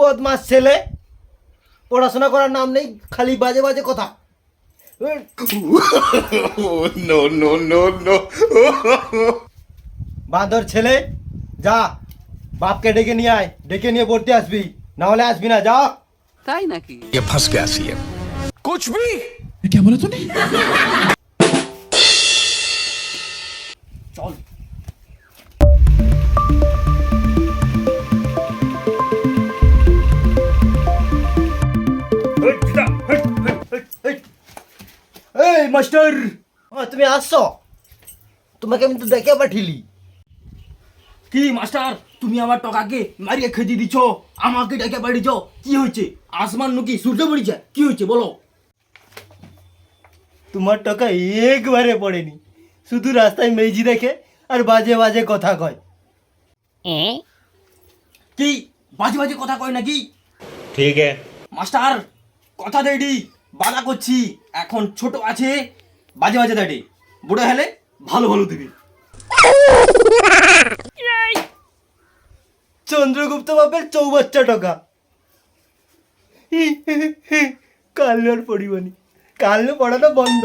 বদমাস ছেলে, পড়াশোনা করার নাম নেই, খালি বাজে বাজে কথা। No, no, no, no. বাঁদর ছেলে, যা বাপকে ডেকে নিয়ে আয়, ডেকে নিয়ে পড়তে আসবি, না হলে আসবি না, যা। তাই নাকি? ये फंस गया सीएम। कुछ भी क्या बोला तूने? চল। এই মাস্টার, তুমি আসছো? তোমাকে আমি তো দেখে পাঠিলি। কি মাস্টার, তুমি আমার টকাকে মারিয়ে খেতে দিছো, আমাকে ডেকে পাঠিয়েছ, কি হয়েছে? আসমান নাকি সূর্য পড়েছে, কি হয়েছে বলো? তোমার টাকা একবারে পড়েনি, শুধু রাস্তায় মেজি দেখে আর বাজে বাজে কথা কয়। কি বাজে বাজে কথা কয় নাকি? ঠিক है মাস্টার কথা দেয়নি, বাধা করছি, এখন ছোট আছে, বাজে বাজে দেয়, বড় হলে ভালো ভালো দিবি। চন্দ্রগুপ্ত বাপের চৌবাচ্চা টাকা। কাল আর পড়িবনি, কাল পড়াটা বন্ধ।